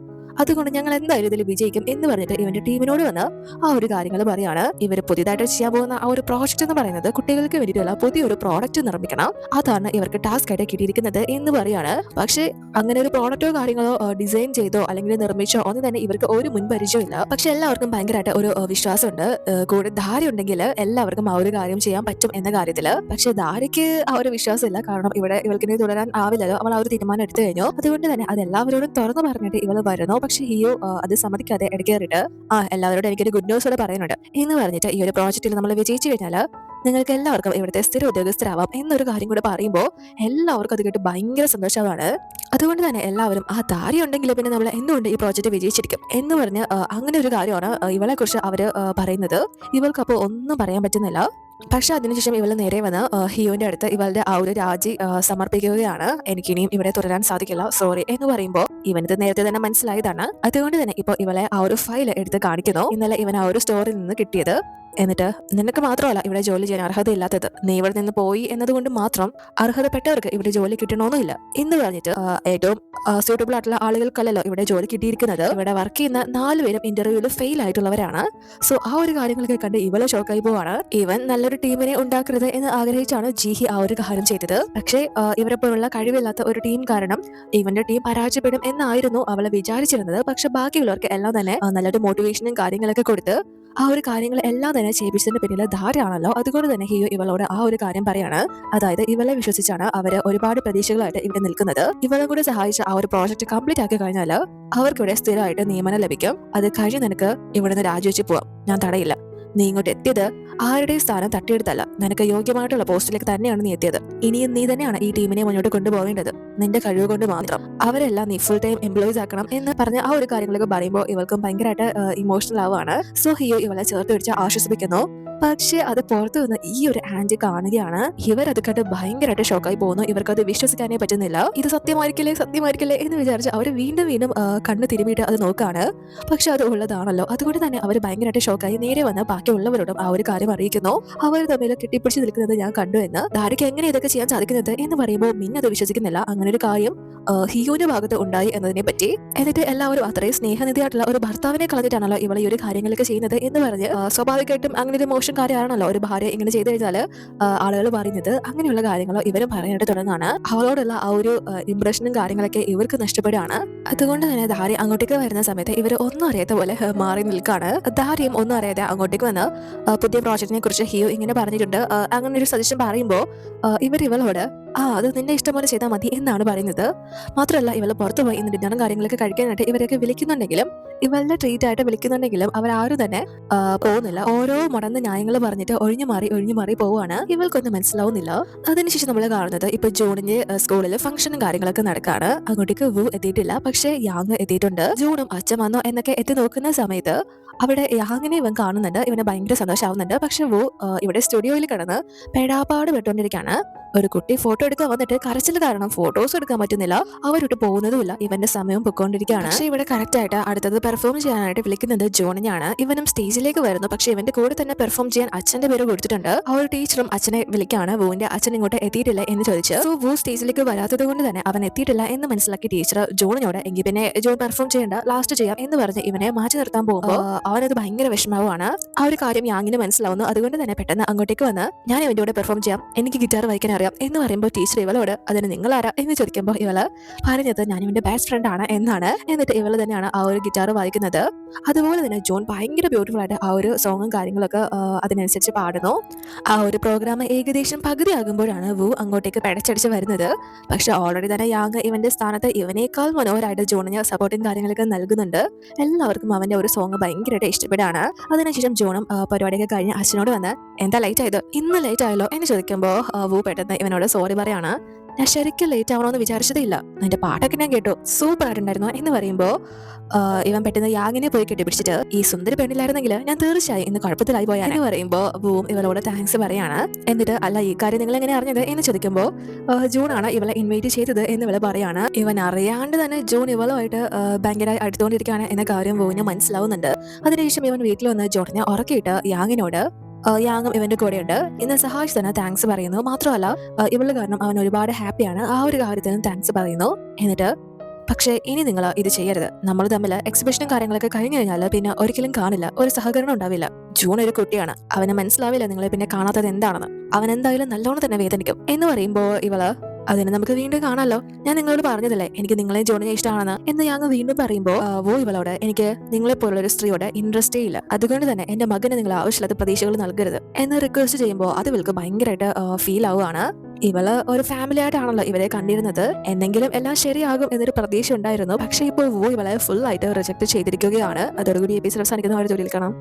അതുകൊണ്ട് ഞങ്ങൾ എന്തായാലും ഇതിൽ വിജയിക്കും എന്ന് പറഞ്ഞിട്ട് ഇവന്റെ ടീമിനോട് വന്ന് ആ ഒരു കാര്യങ്ങൾ പറയാണ്. ഇവർ പുതിയതായിട്ട് ചെയ്യാൻ പോകുന്ന ആ ഒരു പ്രോജക്റ്റ് എന്ന് പറയുന്നത് കുട്ടികൾക്ക് വേണ്ടിയിട്ടുള്ള പുതിയൊരു പ്രോഡക്റ്റ് നിർമ്മിക്കണം, അതാണ് ഇവർക്ക് ടാസ്ക് ആയിട്ട് കിട്ടിയിരിക്കുന്നത് എന്ന് പറയാണ്. പക്ഷേ അങ്ങനെ ഒരു പ്രോഡക്റ്റോ കാര്യങ്ങളോ ഡിസൈൻ ചെയ്തോ അല്ലെങ്കിൽ നിർമ്മിച്ചോ ഒന്നും തന്നെ ഇവർക്ക് ഒരു മുൻപരിചയം ഇല്ല. പക്ഷെ എല്ലാവർക്കും ഭയങ്കരമായിട്ട് ഒരു വിശ്വാസമുണ്ട്, കൂടെ ധാര ഉണ്ടെങ്കിൽ എല്ലാവർക്കും ആ ഒരു കാര്യം ചെയ്യാൻ പറ്റും എന്ന കാര്യത്തില്. പക്ഷെ ധാരയ്ക്ക് ആ ഒരു വിശ്വാസം ഇല്ല. കാരണം ഇവിടെ ഇവൾക്കിനെ തുടരാൻ ആവില്ലല്ലോ, അവൾ ആ ഒരു തീരുമാനം എടുത്തു കഴിഞ്ഞു. അതുകൊണ്ട് തന്നെ അത് എല്ലാവരോടും തുറന്നു പറഞ്ഞിട്ട് ഇവൾ വരുന്നു. പക്ഷെ ഹിയോ അത് സമ്മതിക്കാതെ ഇടയ്ക്കേറിട്ട് എല്ലാവരോടും എനിക്കൊരു ഗുഡ് ന്യൂസ് കൂടെ പറയുന്നുണ്ട് എന്ന് പറഞ്ഞിട്ട് ഈ ഒരു പ്രോജക്റ്റിൽ നമ്മൾ വിജയിച്ചു കഴിഞ്ഞാൽ നിങ്ങൾക്ക് എല്ലാവർക്കും ഇവിടുത്തെ സ്ഥിര ഉദ്യോഗസ്ഥരാവാം എന്നൊരു കാര്യം കൂടെ പറയുമ്പോൾ എല്ലാവർക്കും അത് കേട്ട് ഭയങ്കര സന്തോഷമാണ്. അതുകൊണ്ട് തന്നെ എല്ലാവരും ആ ധാരി ഉണ്ടെങ്കിൽ പിന്നെ നമ്മൾ എന്തുകൊണ്ട് ഈ പ്രോജക്റ്റ് വിജയിച്ചിരിക്കും എന്ന് പറഞ്ഞ് അങ്ങനെ ഒരു കാര്യമാണ് ഇവളെ കുറിച്ച് അവര് പറയുന്നത്. ഇവൾക്കപ്പോൾ ഒന്നും പറയാൻ പറ്റുന്നില്ല. പക്ഷെ അതിനുശേഷം ഇവൾ നേരെ വന്ന് ഹിയോന്റെ അടുത്ത് ഇവളുടെ ആ ഒരു രാജി സമർപ്പിക്കുകയാണ്. എനിക്കിനിയും ഇവിടെ തുടരാൻ സാധിക്കില്ല, സോറി എന്ന് പറയുമ്പോൾ ഇവനത് നേരത്തെ തന്നെ മനസ്സിലായതാണ്. അതുകൊണ്ട് തന്നെ ഇപ്പൊ ഇവളെ ആ ഒരു ഫയൽ എടുത്ത് കാണിക്കുന്നു. ഇന്നലെ ഇവൻ ആ ഒരു സ്റ്റോറിൽ നിന്ന് കിട്ടിയത്. എന്നിട്ട് നിനക്ക് മാത്രമല്ല ഇവിടെ ജോലി ചെയ്യാൻ അർഹതയില്ലാത്തത്, നീ ഇവിടെ നിന്ന് പോയി എന്നതുകൊണ്ട് മാത്രം അർഹതപ്പെട്ടവർക്ക് ഇവിടെ ജോലി കിട്ടണമെന്നില്ല എന്ന് പറഞ്ഞിട്ട് ഏറ്റവും സ്യൂട്ടബിൾ ആയിട്ടുള്ള ആളുകൾക്കല്ലല്ലോ ഇവിടെ ജോലി കിട്ടിയിരിക്കുന്നത്. ഇവിടെ വർക്ക് ചെയ്യുന്ന 4 പേരും ഇന്റർവ്യൂവിൽ ഫെയിൽ ആയിട്ടുള്ളവരാണ്. സോ ആ ഒരു കാര്യങ്ങളൊക്കെ കണ്ട് ഇവളെ ഷോക്കായി പോവാണ്. ഇവൻ നല്ലൊരു ടീമിനെ ഉണ്ടാക്കരുത് എന്ന് ആഗ്രഹിച്ചാണ് ജീഹി ആ ഒരു കാര്യം ചെയ്തത്. പക്ഷേ ഇവരെ പോലുള്ള കഴിവില്ലാത്ത ഒരു ടീം കാരണം ഇവന്റെ ടീം പരാജയപ്പെടും എന്നായിരുന്നു അവളെ വിചാരിച്ചിരുന്നത്. പക്ഷെ ബാക്കിയുള്ളവർക്ക് എല്ലാം തന്നെ നല്ലൊരു മോട്ടിവേഷനും കാര്യങ്ങളൊക്കെ കൊടുത്ത് ആ ഒരു കാര്യങ്ങൾ എല്ലാം തന്നെ ചെയ്യിപ്പിച്ചതിന്റെ പിന്നിൽ ധാരാണല്ലോ. അതുകൊണ്ട് തന്നെ ഹിയോ ഇവളോട് ആ ഒരു കാര്യം പറയാണ്. അതായത് ഇവളെ വിശ്വസിച്ചാണ് അവര് ഒരുപാട് പ്രതീക്ഷകളായിട്ട് ഇവിടെ നിൽക്കുന്നത്. ഇവളെ കൂടെ സഹായിച്ച ആ ഒരു പ്രോജക്റ്റ് കംപ്ലീറ്റ് ആക്കി കഴിഞ്ഞാൽ അവർക്കിവിടെ സ്ഥിരമായിട്ട് നിയമനം ലഭിക്കും. അത് കഴിഞ്ഞ് നിനക്ക് ഇവിടുന്ന് രാജിവെച്ച് പോവാം, ഞാൻ തടയില്ല. നീ ഇങ്ങോട്ട് എത്തിയത് ആരുടെയും സ്ഥാനം തട്ടിയെടുത്തല്ല, നിനക്ക് യോഗ്യമായിട്ടുള്ള പോസ്റ്റിലേക്ക് തന്നെയാണ് നീ എത്തിയത്. ഇനിയും നീ തന്നെയാണ് ഈ ടീമിനെ മുന്നോട്ട് കൊണ്ടുപോകേണ്ടത്, നിന്റെ കഴിവ് കൊണ്ട് മാത്രം. അവരെല്ലാം നീ ഫുൾ ടൈം എംപ്ലോയീസ് ആക്കണം എന്ന് പറഞ്ഞ ആ ഒരു കാര്യങ്ങളൊക്കെ പറയുമ്പോൾ ഇവൾക്കും ഭയങ്കരമായിട്ട് ഇമോഷണൽ ആവുകയാണ്. സോ ഹിയോ ഇവളെ ചേർത്ത് പിടിച്ച് ആശ്വസിപ്പിക്കുന്നു. പക്ഷേ അത് പുറത്തു നിന്ന് ഈ ഒരു ആന്റി കാണുകയാണ്. ഇവരത് കണ്ട് ഭയങ്കരമായിട്ട് ഷോക്കായി പോകുന്നു. ഇവർക്കത് വിശ്വസിക്കാനേ പറ്റുന്നില്ല. ഇത് സത്യമായിരിക്കില്ലേ എന്ന് വിചാരിച്ച് അവർ വീണ്ടും വീണ്ടും കണ്ണ് തിരുമിയിട്ട് അത് നോക്കാണ്. പക്ഷെ അത് ഉള്ളതാണല്ലോ. അതുകൊണ്ട് തന്നെ അവർ ഭയങ്കരമായിട്ട് ഷോക്കായി നേരെ വന്ന് ബാക്കിയുള്ളവരോടും ആ ഒരു കാര്യം അറിയിക്കുന്നു. അവർ തമ്മിൽ കെട്ടിപ്പിടിച്ച് നിൽക്കുന്നത് ഞാൻ കണ്ടു എന്ന്. ധാരയ്ക്ക് എങ്ങനെ ഇതൊക്കെ ചെയ്യാൻ സാധിക്കുന്നത് എന്ന് പറയുമ്പോൾ മിൻ അത് വിശ്വസിക്കുന്നില്ല. അങ്ങനെ ഒരു കാര്യം ഹിയോന്റെ ഭാഗത്ത് ഉണ്ടായി എന്നതിനെ പറ്റി. എന്നിട്ട് എല്ലാവരും അത്രയും സ്നേഹനിധിയായിട്ടുള്ള ഒരു ഭർത്താവിനെ കളഞ്ഞിട്ടാണല്ലോ ഇവളെ ഈ ഒരു കാര്യങ്ങളൊക്കെ ചെയ്യുന്നത് എന്ന് പറഞ്ഞ് സ്വാഭാവികമായിട്ടും അങ്ങനെ ഒരു മോശം കാര്യമാണല്ലോ ഒരു ഭാര്യ ഇങ്ങനെ ചെയ്തു കഴിഞ്ഞാൽ ആളുകൾ പറയുന്നത്. അങ്ങനെയുള്ള കാര്യങ്ങളോ ഇവരും പറയാനായിട്ട് തുടങ്ങാണ്. അവളോടുള്ള ആ ഒരു ഇംപ്രഷനും കാര്യങ്ങളൊക്കെ ഇവർക്ക് നഷ്ടപ്പെടുകയാണ്. അതുകൊണ്ട് തന്നെ ധാരി അങ്ങോട്ടേക്ക് വരുന്ന സമയത്ത് ഇവർ ഒന്നും അറിയാത്ത പോലെ മാറി നിൽക്കാണ്. ധാരിയും ഒന്നും അറിയാതെ അങ്ങോട്ടേക്ക് വന്ന് പുതിയ പ്രോജക്റ്റിനെ കുറിച്ച് ഹിയോ ഇങ്ങനെ പറഞ്ഞിട്ടുണ്ട്. അങ്ങനെ ഒരു സജഷൻ പറയുമ്പോൾ ഇവളോട് അത് നിന്റെ ഇഷ്ടം പോലെ ചെയ്താൽ മതി എന്നാണ് പറയുന്നത്. മാത്രമല്ല ഇവളെ പുറത്തു പോയി ഇന്ന് ഡിന്നറും കാര്യങ്ങളൊക്കെ കഴിക്കാനായിട്ട് ഇവരൊക്കെ വിളിക്കുന്നുണ്ടെങ്കിലും ഇവളുടെ ട്രീറ്റ് ആയിട്ട് വിളിക്കുന്നുണ്ടെങ്കിലും അവരാരും തന്നെ പോകുന്നില്ല. ഓരോ മുടന്ന് ന്യായങ്ങൾ പറഞ്ഞിട്ട് ഒഴിഞ്ഞു മാറി പോവുകയാണ്. ഇവൾക്കൊന്നും മനസ്സിലാവുന്നില്ല. അതിനുശേഷം നമ്മൾ കാണുന്നത് ഇപ്പൊ ജൂണിന്റെ സ്കൂളിൽ ഫംഗ്ഷനും കാര്യങ്ങളൊക്കെ നടക്കാണ്. അങ്ങോട്ടേക്ക് വു എത്തിയിട്ടില്ല, പക്ഷേ യാങ് എത്തിയിട്ടുണ്ട്. ജൂണും അച്ഛൻ വന്നോ എന്നൊക്കെ എത്തി നോക്കുന്ന സമയത്ത് അവിടെ യാങ്ങിനെ ഇവൻ കാണുന്നുണ്ട്. ഇവന് ഭയങ്കര സന്തോഷമാവുന്നുണ്ട്. പക്ഷെ വു ഇവിടെ സ്റ്റുഡിയോയിൽ കിടന്ന് പെടാപ്പാട് പെട്ടുകൊണ്ടിരിക്കുകയാണ്. ഒരു കുട്ടി ഫോട്ടോ എടുക്കാൻ വന്നിട്ട് കരച്ചിൽ കാരണം ഫോട്ടോസ് എടുക്കാൻ പറ്റുന്നില്ല. അവരോട്ട് പോകുന്നതുമില്ല. ഇവന്റെ സമയം പൊയ്ക്കൊണ്ടിരിക്കുകയാണ്. പക്ഷെ ഇവിടെ കറക്റ്റ് ആയിട്ട് അടുത്തത് പെർഫോം ചെയ്യാനായിട്ട് വിളിക്കുന്നത് ജോണിനെയാണ്. ഇവനും സ്റ്റേജിലേക്ക് വരുന്നു. പക്ഷെ ഇവന്റെ കൂടെ തന്നെ പെർഫോം ചെയ്യാൻ അച്ഛന്റെ പേര് കൊടുത്തിട്ടുണ്ട്. ആ ഒരു ടീച്ചറും അച്ഛനെ വിളിക്കാണ്. വുവിന്റെ അച്ഛൻ ഇങ്ങോട്ട് എത്തിയിട്ടില്ല എന്ന് ചോദിച്ചു. സോ വു സ്റ്റേജിലേക്ക് വരാത്തത് കൊണ്ട് തന്നെ അവൻ എത്തിയിട്ടില്ല എന്ന് മനസ്സിലാക്കി ടീച്ചർ ജോണിനോട് എങ്കിൽ പിന്നെ ജോൺ പെർഫോം ചെയ്യേണ്ട, ലാസ്റ്റ് ചെയ്യാം എന്ന് പറഞ്ഞ് ഇവനെ മാറ്റി നിർത്താൻ പോകുമ്പോൾ അവനത് ഭയങ്കര വിഷമാവുകയാണ്. ആ ഒരു കാര്യം യാങ്ങിന് മനസ്സിലാവുന്നു. അതുകൊണ്ട് തന്നെ പെട്ടെന്ന് അങ്ങോട്ടേക്ക് വന്ന് ഞാൻ ഇവന്റെ കൂടെ പെർഫോം ചെയ്യാം, എനിക്ക് ഗിറ്റാർ വായിക്കാൻ അറിയാം എന്ന് പറയുമ്പോൾ ടീച്ചർ ഇവളോട് അതിന് നിങ്ങളാരാ എന്ന് ചോദിക്കുമ്പോൾ ഇവള് പറഞ്ഞത് ഞാൻ ഇവന്റെ ബെസ്റ്റ് ഫ്രണ്ട് ആണ് എന്നാണ്. എന്നിട്ട് ഇവള് തന്നെയാണ് ആ ഒരു ഗിറ്റാർ വായിക്കുന്നത്. അതുപോലെ തന്നെ ജോൺ ഭയങ്കര ബ്യൂട്ടിഫുൾ ആയിട്ട് ആ ഒരു സോങ്ങും കാര്യങ്ങളൊക്കെ അതിനനുസരിച്ച് പാടുന്നു. ആ ഒരു പ്രോഗ്രാം ഏകദേശം പകുതിയാകുമ്പോഴാണ് വു അങ്ങോട്ടേക്ക് പെടച്ചടിച്ച് വരുന്നത്. പക്ഷെ ഓൾറെഡി തന്നെ യാങ് ഇവന്റെ സ്ഥാനത്ത് ഇവനേക്കാൾ മനോഹരമായിട്ട് ജോണിന് സപ്പോർട്ടും കാര്യങ്ങളൊക്കെ നൽകുന്നുണ്ട്. എല്ലാവർക്കും അവന്റെ ഒരു സോങ് ഭയങ്കരമായിട്ട് ഇഷ്ടപ്പെടാണ്. അതിനുശേഷം ജോണും പരിപാടിയൊക്കെ കഴിഞ്ഞ് അച്ഛനോട് വന്ന് എന്താ ലേറ്റ് ആയത്, ഇന്ന് ലേറ്റ് ആയല്ലോ എന്ന് ചോദിക്കുമ്പോൾ വു പെട്ടെന്ന് ഇവനോട് സോറി പറയാണ്. ഞാൻ ശരിക്കും ലേറ്റ് ആവണമെന്ന് വിചാരിച്ചതേ ഇല്ല, നിന്റെ പാട്ടൊക്കെ ഞാൻ കേട്ടു, സൂപ്പർ ആയിട്ടുണ്ടായിരുന്നു എന്ന് പറയുമ്പോൾ ഇവൻ പെട്ടെന്ന് യാങ്ങിനെ പോയി കെട്ടിപ്പിടിച്ചിട്ട് ഈ സുന്ദരി പെണ്ണിലായിരുന്നെങ്കിൽ ഞാൻ തീർച്ചയായും ഇന്ന് കുഴപ്പത്തിലായി പോയാൽ എന്ന് പറയുമ്പോൾ വുവും ഇവളോട് താങ്ക്സ് പറയാണ്. എന്നിട്ട് അല്ല ഈ കാര്യം നിങ്ങൾ എങ്ങനെ അറിഞ്ഞത് എന്ന് ചോദിക്കുമ്പോൾ ജൂണാണ് ഇവളെ ഇൻവൈറ്റ് ചെയ്തത് എന്ന് ഇവളെ പറയാണ്. ഇവൻ അറിയാണ്ട് തന്നെ ജൂൺ ഇവളുമായിട്ട് ഭയങ്കര അടുത്തുകൊണ്ടിരിക്കുകയാണ് എന്ന കാര്യം വുവിന് മനസ്സിലാവുന്നുണ്ട്. അതിനുശേഷം ഇവൻ വീട്ടിൽ വന്ന് ജോണിനെ ഉറക്കിയിട്ട് യാങ്ങിനോട് യാങ്ങും ഇവന്റെ കൂടെയുണ്ട് ഇന്ന് സഹായിച്ചതിന് താങ്ക്സ് പറയുന്നു. മാത്രമല്ല ഇവള് കാരണം അവൻ ഒരുപാട് ഹാപ്പിയാണ്, ആ ഒരു കാര്യത്തിനും താങ്ക്സ് പറയുന്നു. എന്നിട്ട് പക്ഷേ ഇനി നിങ്ങൾ ഇത് ചെയ്യരുത്, നമ്മൾ തമ്മിൽ എക്സിബിഷനും കാര്യങ്ങളൊക്കെ കഴിഞ്ഞു കഴിഞ്ഞാൽ പിന്നെ ഒരിക്കലും കാണില്ല, ഒരു സഹകരണം ഉണ്ടാവില്ല. ജൂൺ ഒരു കുട്ടിയാണ്, അവന് മനസ്സിലാവില്ല നിങ്ങളെ പിന്നെ കാണാത്തത് എന്താണെന്ന്. അവൻ എന്തായാലും നല്ലോണം തന്നെ വേദനിക്കും എന്ന് പറയുമ്പോൾ ഇവള് അതിന് നമുക്ക് വീണ്ടും കാണാമല്ലോ, ഞാൻ നിങ്ങളോട് പറഞ്ഞതല്ലേ എനിക്ക് നിങ്ങളെ ജോണിനെ ഇഷ്ടമാണെന്ന് എന്ന് യാങ് വീണ്ടും പറയുമ്പോൾ ഇവളോട് എനിക്ക് നിങ്ങളെ പോലുള്ള ഒരു സ്ത്രീയോട് ഇൻട്രസ്റ്റേ ഇല്ല, അതുകൊണ്ട് തന്നെ എന്റെ മകന് നിങ്ങൾ ആവശ്യമില്ലാത്ത പ്രതീക്ഷകൾ നൽകരുത് എന്ന് റിക്വസ്റ്റ് ചെയ്യുമ്പോൾ അത് ഇവൾക്ക് ഭയങ്കരമായിട്ട് ഫീൽ ആവുകയാണ്. ഇവള് ഒരു ഫാമിലി ആയിട്ടാണല്ലോ ഇവരെ കണ്ടിരുന്നത്, എന്നെങ്കിലും എല്ലാം ശരിയാകും എന്നൊരു പ്രതീക്ഷ ഉണ്ടായിരുന്നു. പക്ഷേ ഇപ്പോൾ ഇവളെ ഫുൾ ആയിട്ട് റിജക്ട് ചെയ്തിരിക്കുകയാണ്. അതോടുകൂടി എപ്പിസോഡ് അവസാനിക്കുന്ന ഒരു ജോലിയിൽ കാണാം.